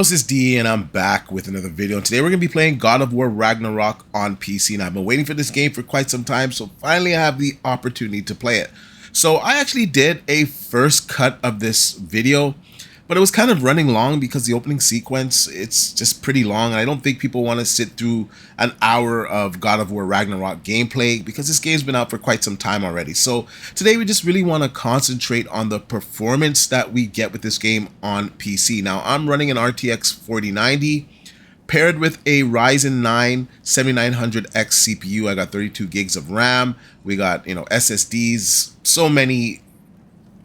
This is D and I'm back with another video, and today we're going to be playing God of War Ragnarok on PC, and I've been waiting for this game for quite some time, so finally I have the opportunity to play it. So I actually did a first cut of this video, but it was kind of running long because the opening sequence, it's just pretty long, and I don't think people want to sit through an hour of God of War Ragnarok gameplay because this game's been out for quite some time already. So today we just really want to concentrate on the performance that we get with this game on PC. Now I'm running an RTX 4090 paired with a Ryzen 9 7900X CPU. I got 32 gigs of RAM. We got, SSDs, so many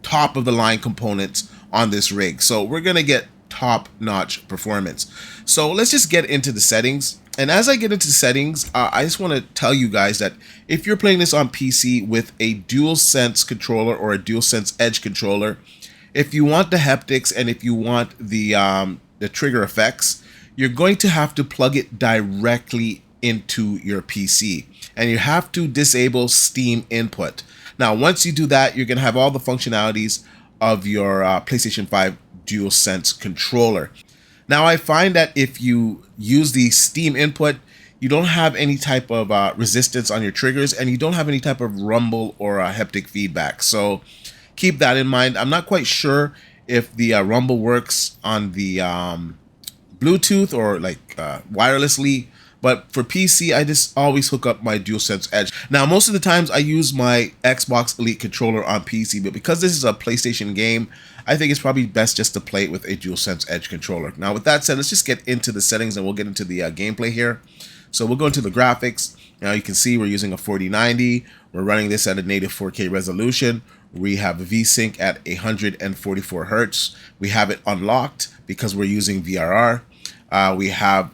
top of the line components on this rig. So we're going to get top-notch performance. So let's just get into the settings. And as I get into settings, I just want to tell you guys that if you're playing this on PC with a DualSense controller or a DualSense Edge controller, if you want the haptics and if you want the trigger effects, you're going to have to plug it directly into your PC. And you have to disable Steam input. Now, once you do that, you're going to have all the functionalities of your PlayStation 5 DualSense controller. Now, I find that if you use the Steam input, you don't have any type of resistance on your triggers, and you don't have any type of rumble or haptic feedback. So keep that in mind. I'm not quite sure if the rumble works on the Bluetooth or wirelessly, but for PC, I just always hook up my DualSense Edge. Now, most of the times I use my Xbox Elite controller on PC, but because this is a PlayStation game, I think it's probably best just to play it with a DualSense Edge controller. Now, with that said, let's just get into the settings and we'll get into the gameplay here. So we'll go into the graphics. Now you can see we're using a 4090. We're running this at a native 4K resolution. We have a VSync at 144 Hertz. We have it unlocked because we're using VRR. We have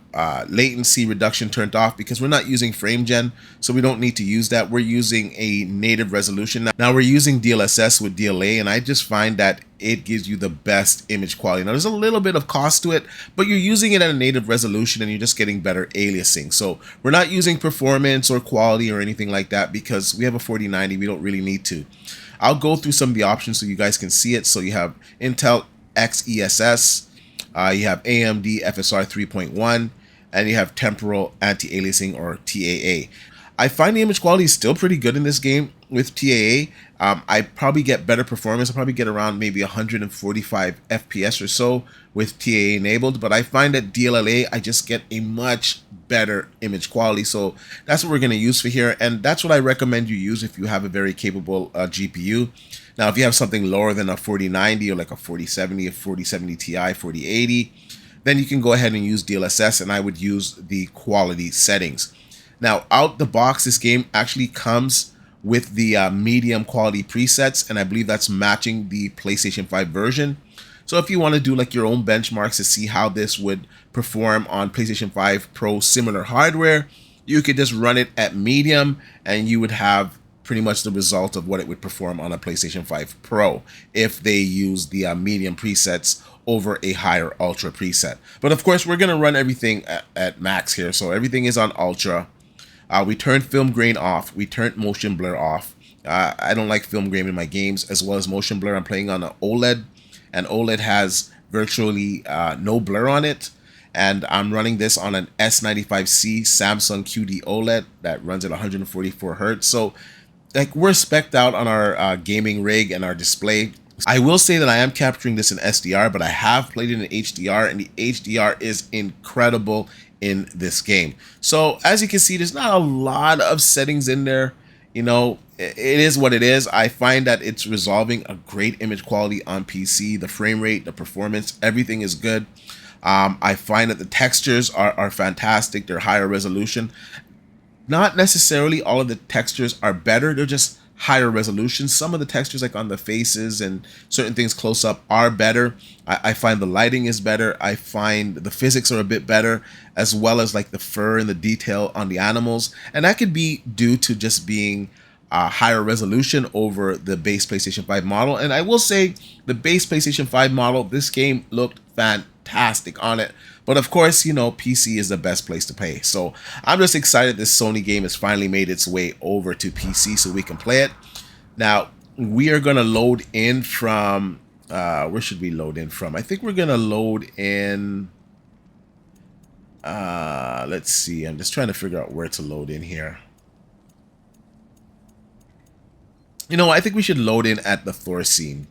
latency reduction turned off because we're not using frame gen, so we don't need to use that. We're using a native resolution. Now we're using DLSS with DLA, and I just find that it gives you the best image quality. Now there's a little bit of cost to it, but you're using it at a native resolution and you're just getting better aliasing. So we're not using performance or quality or anything like that because we have a 4090. We don't really need to. I'll go through some of the options so you guys can see it. So you have Intel XESS. You have AMD FSR 3.1, and you have temporal anti-aliasing or TAA. I find the image quality is still pretty good in this game with TAA. I probably get better performance. I probably get around maybe 145 FPS or so with TAA enabled, but I find that DLLA, I just get a much better image quality. So that's what we're going to use for here, and that's what I recommend you use if you have a very capable GPU. Now, if you have something lower than a 4090 or like a 4070, a 4070 Ti, 4080, then you can go ahead and use DLSS, and I would use the quality settings. Now, out the box, this game actually comes with the medium quality presets, and I believe that's matching the PlayStation 5 version. So if you want to do like your own benchmarks to see how this would perform on PlayStation 5 Pro similar hardware, you could just run it at medium, and you would have pretty much the result of what it would perform on a PlayStation 5 Pro if they use the medium presets over a higher ultra preset. But of course, we're going to run everything at max here. So everything is on ultra. We turned film grain off. We turned motion blur off. I don't like film grain in my games, as well as motion blur. I'm playing on an OLED, and OLED has virtually no blur on it. And I'm running this on an S95C Samsung QD OLED that runs at 144 Hertz. So like, we're spec'd out on our gaming rig and our display. I will say that I am capturing this in SDR, but I have played it in HDR, and the HDR is incredible in this game. So as you can see, there's not a lot of settings in there. It is what it is. I find that it's resolving a great image quality on PC. The frame rate, the performance, everything is good. I find that the textures are fantastic. They're higher resolution. Not necessarily all of the textures are better, they're just higher resolution. Some of the textures, like on the faces and certain things close up, are better. I find the lighting is better. I find the physics are a bit better, as well as like the fur and the detail on the animals. And that could be due to just being higher resolution over the base PlayStation 5 model. And I will say the base PlayStation 5 model, this game looked fantastic on it. But of course, PC is the best place to play. So I'm just excited this Sony game has finally made its way over to PC so we can play it. Now, we are going to load in from, where should we load in from? I think we're going to load in Let's see. I'm just trying to figure out where to load in here. You know, I think we should load in at the Thor scene.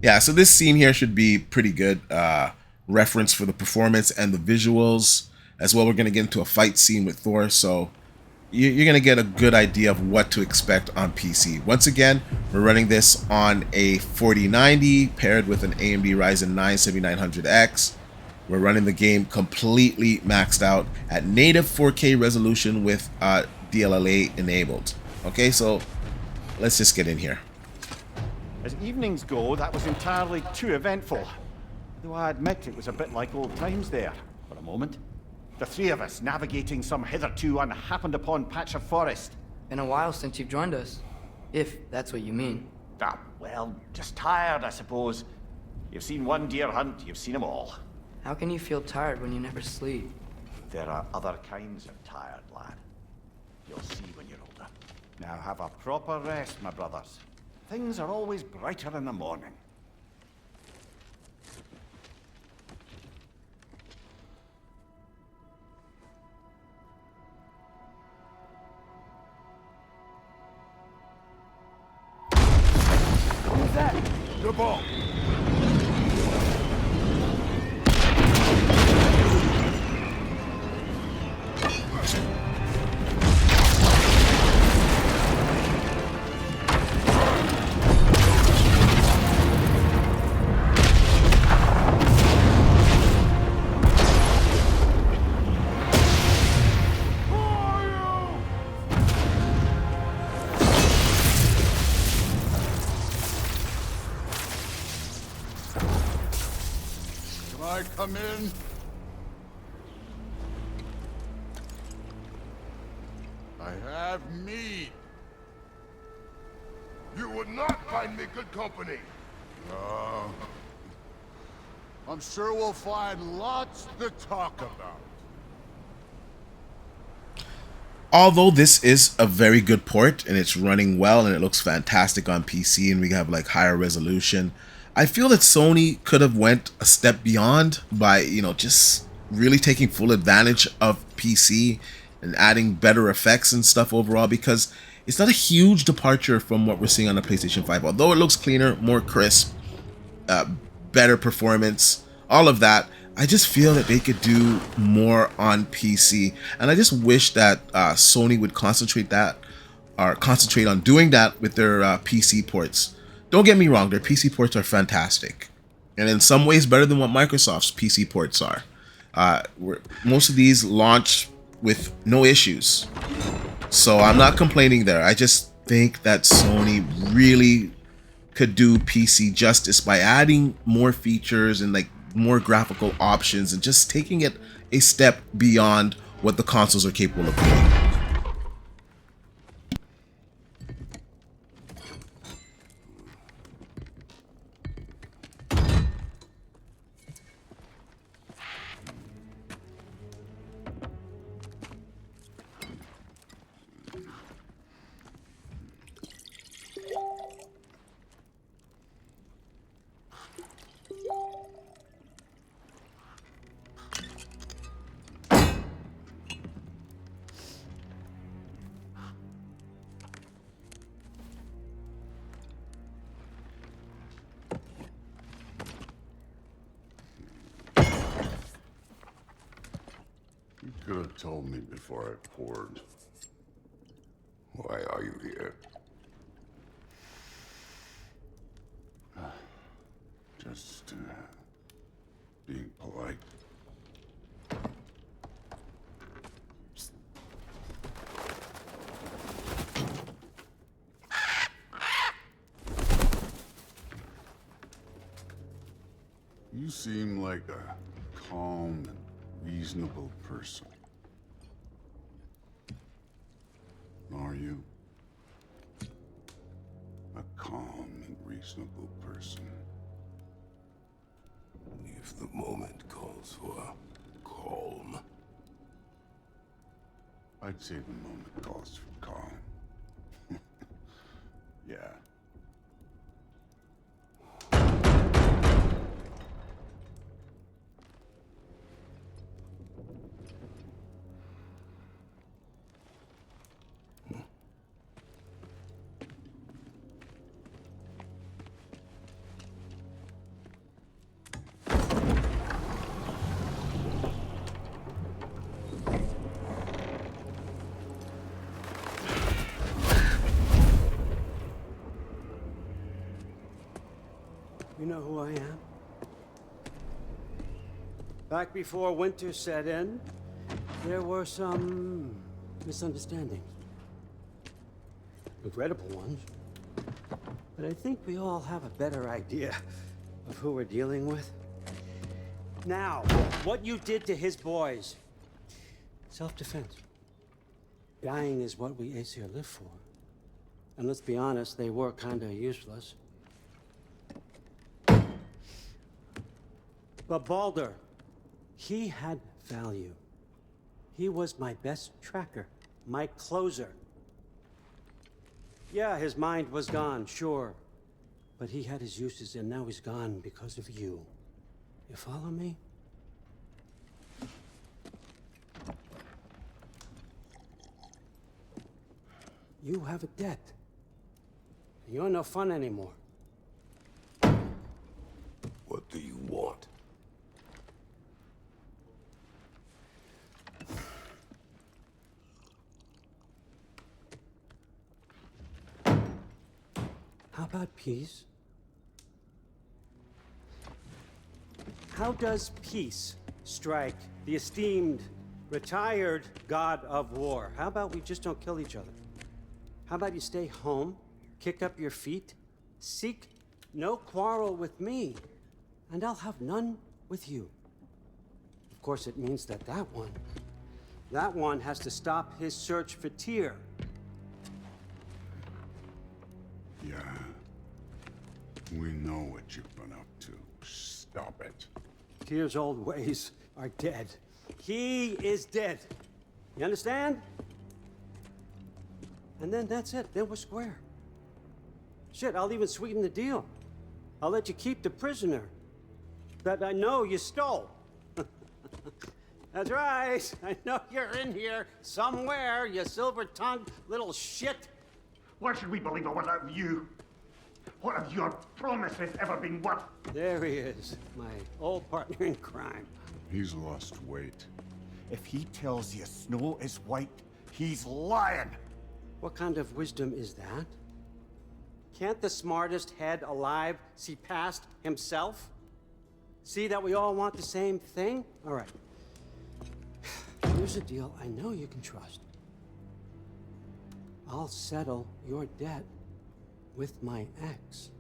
Yeah, so this scene here should be pretty good reference for the performance and the visuals. As well, we're going to get into a fight scene with Thor, so you're going to get a good idea of what to expect on PC. Once again, we're running this on a 4090 paired with an AMD Ryzen 9 7900X. We're running the game completely maxed out at native 4K resolution with DLLA enabled. Okay, so let's just get in here. As evenings go, that was entirely too eventful. Though I admit it was a bit like old times there, for a moment. The three of us navigating some hitherto unhappened upon patch of forest. Been a while since you've joined us, if that's what you mean. Ah, well, just tired, I suppose. You've seen one deer hunt, you've seen them all. How can you feel tired when you never sleep? There are other kinds of tired, lad. You'll see when you're older. Now have a proper rest, my brothers. Things are always brighter in the morning. Who's that? The ball. Come in. I have meat. You would not find me good company. I'm sure we'll find lots to talk about. Although this is a very good port and it's running well and it looks fantastic on PC and we have like higher resolution, I feel that Sony could have went a step beyond by, you know, just really taking full advantage of PC and adding better effects and stuff overall, because it's not a huge departure from what we're seeing on the PlayStation 5. Although it looks cleaner, more crisp, better performance, all of that, I just feel that they could do more on PC. And I just wish that Sony would concentrate on doing that with their PC ports. Don't get me wrong, their PC ports are fantastic, and in some ways better than what Microsoft's PC ports are. Most of these launch with no issues, so I'm not complaining there. I just think that Sony really could do PC justice by adding more features and like more graphical options and just taking it a step beyond what the consoles are capable of doing. You could have told me before I poured. Why are you here? Just being polite. You seem like a calm and reasonable person. Are you? A calm and reasonable person. If the moment calls for calm. I'd say the moment calls for calm. Yeah. You know who I am? Back before winter set in, there were some misunderstandings. Regrettable ones. But I think we all have a better idea of who we're dealing with. Now, what you did to his boys. Self-defense. Dying is what we Aesir live for. And let's be honest, they were kinda useless. But Baldur, he had value. He was my best tracker, my closer. Yeah, his mind was gone, sure. But he had his uses, and now he's gone because of you. You follow me? You have a debt. You're no fun anymore. What do you want? How about peace? How does peace strike the esteemed, retired god of war? How about we just don't kill each other? How about you stay home, kick up your feet, seek no quarrel with me, and I'll have none with you. Of course, it means that that one has to stop his search for Tyr. Yeah. We know what you've been up to. Stop it. Tyr's old ways are dead. He is dead. You understand? And then that's it. Then we're square. Shit, I'll even sweeten the deal. I'll let you keep the prisoner that I know you stole. That's right. I know you're in here somewhere, you silver-tongued little shit. Why should we believe a word out of you? What have your promises ever been worth? There he is, my old partner in crime. He's lost weight. If he tells you snow is white, he's lying. What kind of wisdom is that? Can't the smartest head alive see past himself? See that we all want the same thing? All right. Here's a deal I know you can trust. I'll settle your debt with my ex.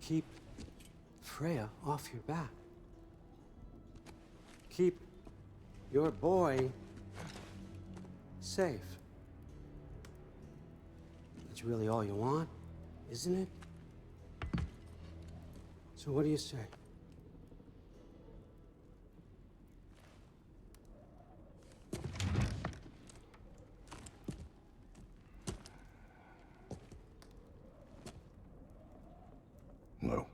Keep Freya off your back. Keep your boy safe. That's really all you want, isn't it? So what do you say? No.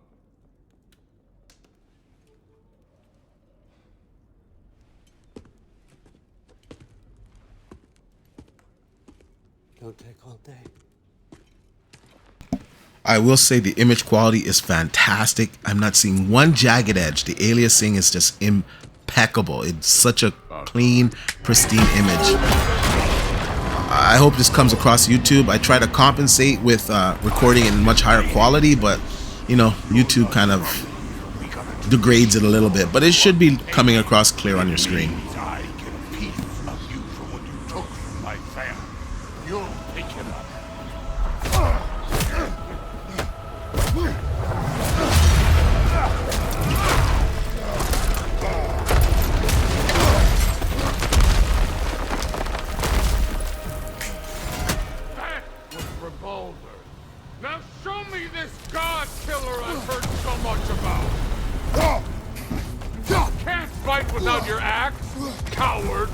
Don't take all day. I will say the image quality is fantastic. I'm not seeing one jagged edge. The aliasing is just impeccable. It's such a clean, pristine image. I hope this comes across YouTube. I try to compensate with recording in much higher quality, but you know, YouTube kind of degrades it a little bit. But it should be coming across clear on your screen. I get a piece of you for what you took from my fam. You'll pick it up. That was for Baldur. Now show me this god killer I've heard so much about. Can't fight without your axe, coward.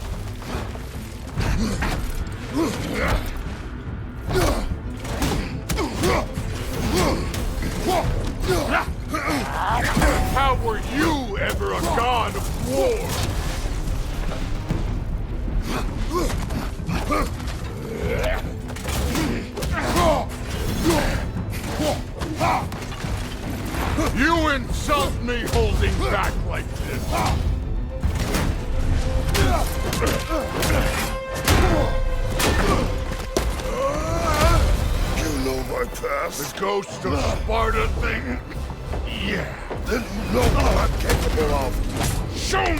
How were you ever a god of war? You insult me holding back like this. You know bypass? The ghost of Sparta thing? Yeah. Then you know what I'm capable of. Show me!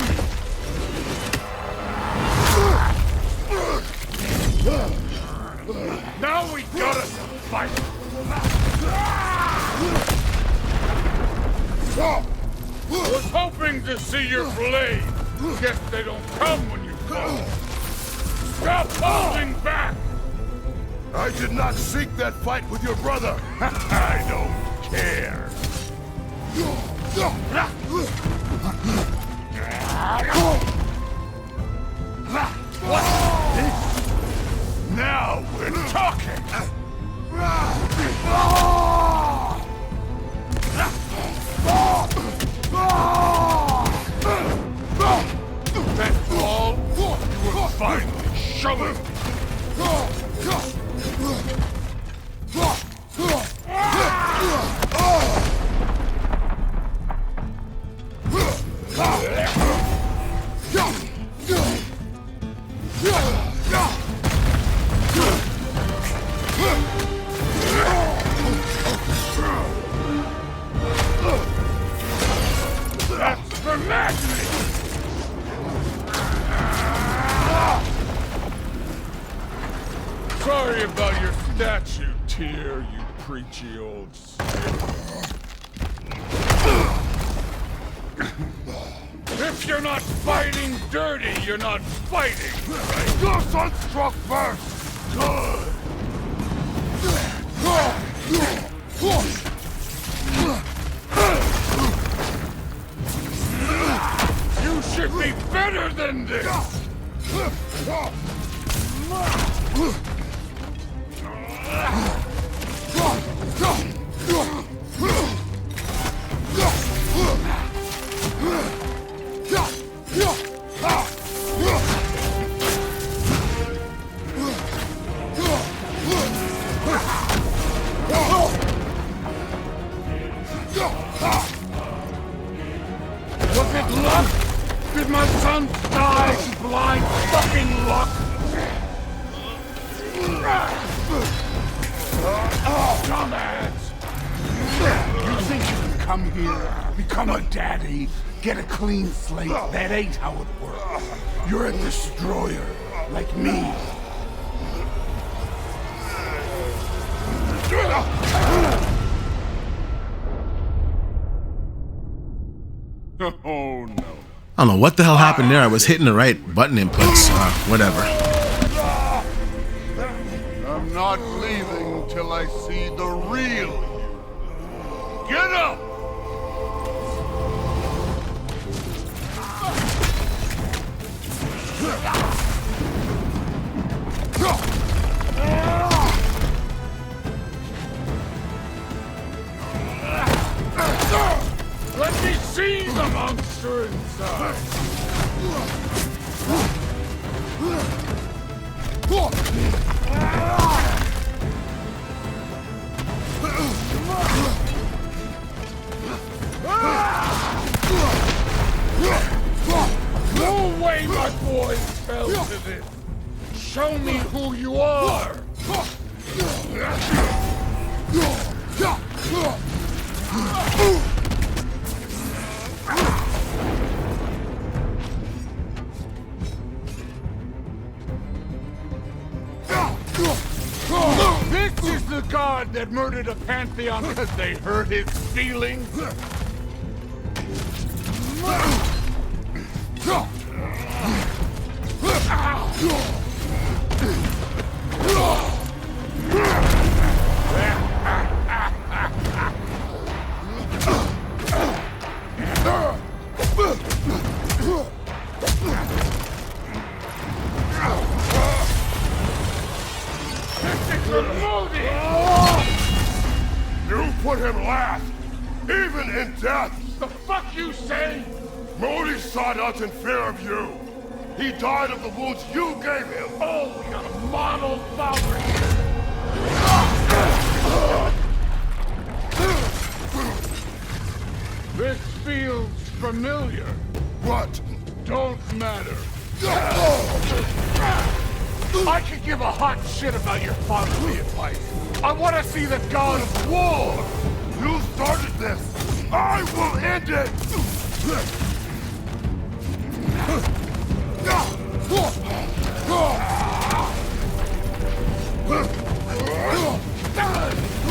Now we gotta fight! Was hoping to see your blade. Guess they don't come when you call. Stop holding back! I did not seek that fight with your brother. I don't care. What's this? Now we're talking! That's all? You will finally show it! That's for madness! Sorry about your statue, Tyr, you preachy old spirit. If you're not fighting dirty, you're not fighting, right? Your son struck first! Good! You should be better than this! Was it luck? Did my son die to blind fucking luck? Dumbass! You think you can come here, become a daddy, get a clean slate? That ain't how it works. You're a destroyer, like me. Oh no. I don't know what the hell happened there. I was hitting the right button inputs. Whatever. I'm not leaving till I see the real you. Get up! Let me see the monster inside! No way my boys fell to this! Show me who you are! This is the god that murdered a pantheon because they hurt his feelings? You put him last, even in death. The fuck you say? Modi sought out in fear of you. He died of the wounds you gave him. Oh, we got a model father here. This feels familiar. What? Don't matter. I could give a hot shit about your fatherly advice. I want to see the god of war! You started this! I will end it!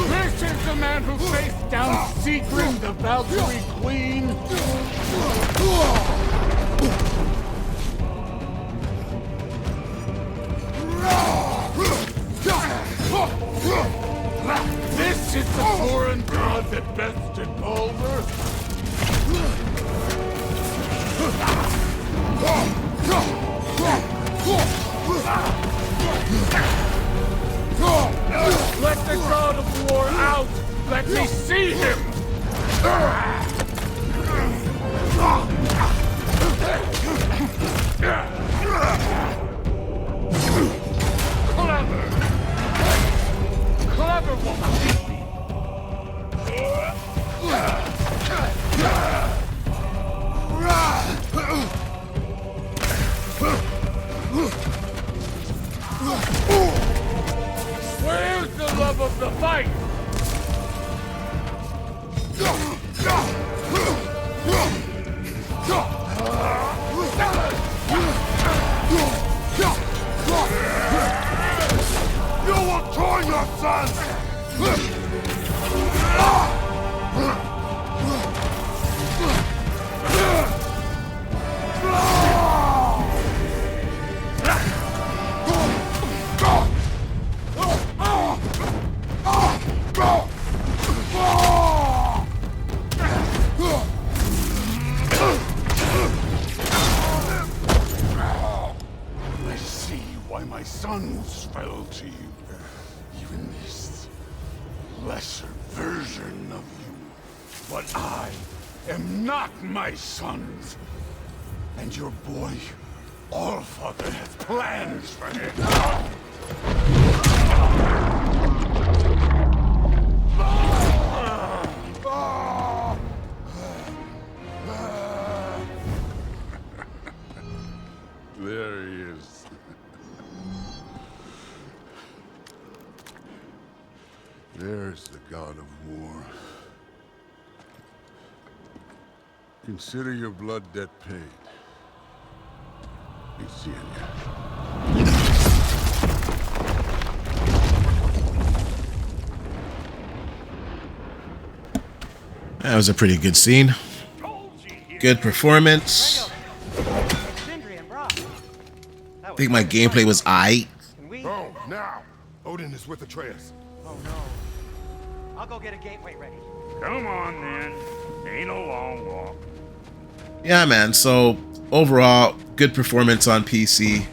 This is the man who faced down Sigrun, the Valkyrie Queen. This is the foreign god that bested Baldur. Let the god of war out! Let me see him! Clever! Clever woman! Where's the love of the fight? You will join your sons! I see why my sons fell to you. Even this lesser version of you. But I am not my sons. And your boy, Allfather, has plans for him. There he is. There's the god of war. Consider your blood debt paid. Be seeing ya. That was a pretty good scene. Good performance. I think my gameplay was aight. Oh, now! Odin is with Atreus. Oh no. I'll go get a gateway ready. Come on then. Ain't a long walk. Yeah, man. So overall, good performance on PC.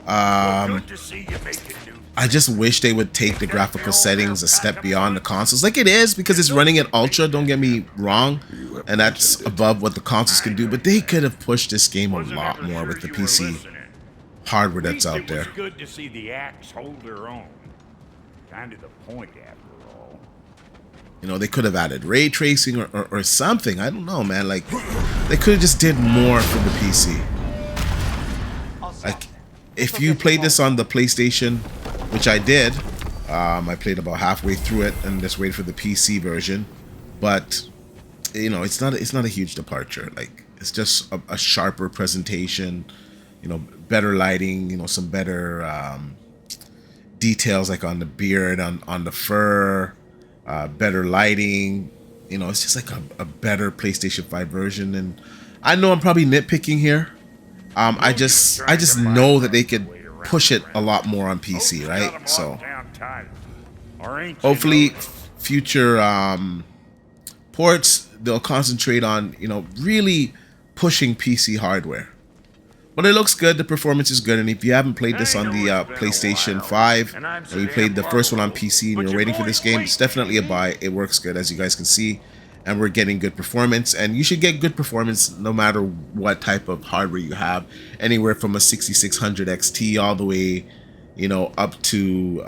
Good to see you making new. I just wish they would take the graphical settings a step beyond the consoles. Like it is, because it's running at ultra, don't get me wrong, and that's above what the consoles can do, but they could have pushed this game a lot more with the PC hardware that's out there. It was good to see the axe hold their own. Kind of the point, after all. You know, they could have added ray tracing or something. I don't know, man. Like, they could have just did more for the PC. Like, if you played this on the PlayStation, which I did, I played about halfway through it and just waited for the PC version. But, you know, it's not a huge departure. Like, it's just a sharper presentation, you know, better lighting, you know, some better details like on the beard, on the fur, better lighting. You know, it's just like a better PlayStation 5 version. And I know I'm probably nitpicking here. I just know that they could push it a lot more on PC, right? So hopefully future ports, they'll concentrate on, you know, really pushing PC hardware. But it looks good, the performance is good, and if you haven't played this on the PlayStation 5, and you played the first one on PC and you're waiting for this game, it's definitely a buy. It works good, as you guys can see, and we're getting good performance, and you should get good performance no matter what type of hardware you have, anywhere from a 6600 XT all the way, you know, up to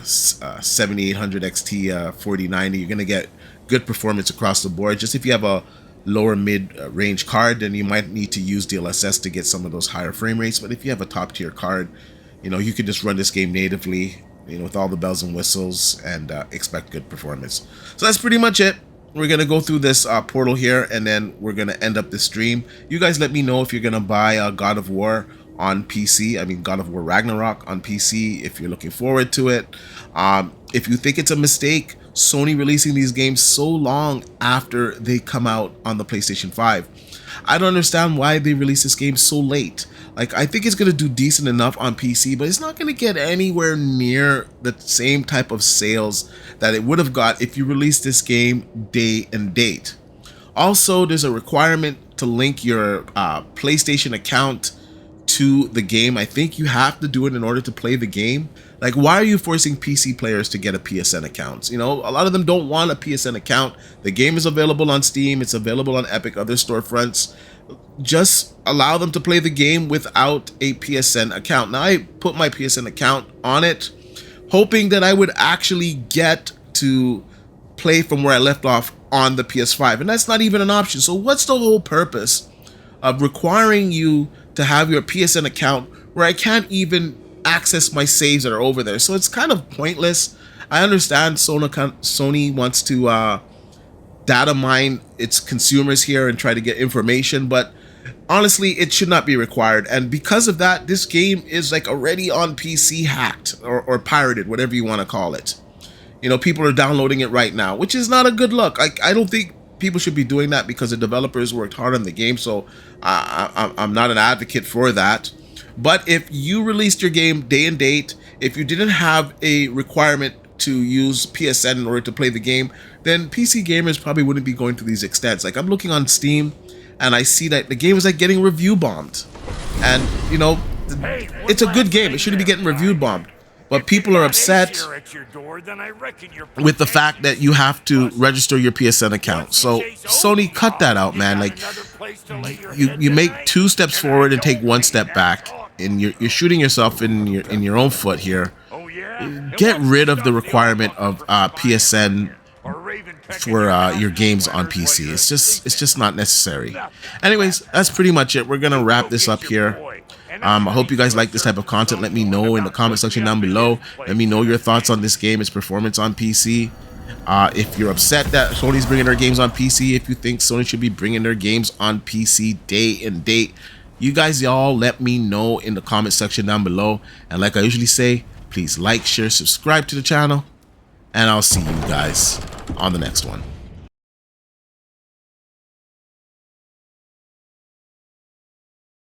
7800 XT 4090. You're gonna get good performance across the board. Just if you have a lower mid-range card, then you might need to use DLSS to get some of those higher frame rates. But if you have a top-tier card, you know, you can just run this game natively you know, with all the bells and whistles, and expect good performance. So that's pretty much it. We're gonna go through this portal here, and then we're gonna end up the stream. You guys let me know if you're gonna buy God of War on PC. I mean, God of War Ragnarok on PC, if you're looking forward to it. If you think it's a mistake, Sony releasing these games so long after they come out on the PlayStation 5. I don't understand why they release this game so late. Like, I think it's going to do decent enough on PC, but it's not going to get anywhere near the same type of sales that it would have got if you released this game day and date. Also, there's a requirement to link your PlayStation account to the game. I think you have to do it in order to play the game. Like, why are you forcing PC players to get a PSN account? You know, a lot of them don't want a PSN account. The game is available on Steam. It's available on Epic, other storefronts. Just allow them to play the game without a PSN account. Now, I put my PSN account on it, hoping that I would actually get to play from where I left off on the PS5. And that's not even an option. So what's the whole purpose of requiring you to have your PSN account where I can't even access my saves that are over there? So it's kind of pointless. I understand Sony wants to data mine its consumers here and try to get information, but honestly, it should not be required. And because of that, this game is like already on PC hacked or pirated, whatever you want to call it. You know, people are downloading it right now, which is not a good look. I don't think people should be doing that because the developers worked hard on the game, so I'm not an advocate for that. But if you released your game day and date, if you didn't have a requirement to use PSN in order to play the game, then PC gamers probably wouldn't be going to these extents. Like, I'm looking on Steam and I see that the game is like getting review bombed. And, you know, it's a good game. It shouldn't be getting review bombed. But people are upset with the fact that you have to register your PSN account. So Sony, cut that out, man. Like, you make 2 steps forward and take 1 step back, and you're shooting yourself in your own foot here. Get rid of the requirement of PSN for your games on PC. It's just not necessary. Anyways, that's pretty much it. We're gonna wrap this up here. I hope you guys like this type of content. Let me know in the comment section down below. Let me know your thoughts on this game, its performance on PC. If you're upset that Sony's bringing their games on PC, if you think Sony should be bringing their games on PC day and date, you guys y'all let me know in the comment section down below. And like I usually say, please like, share, subscribe to the channel, and I'll see you guys on the next one.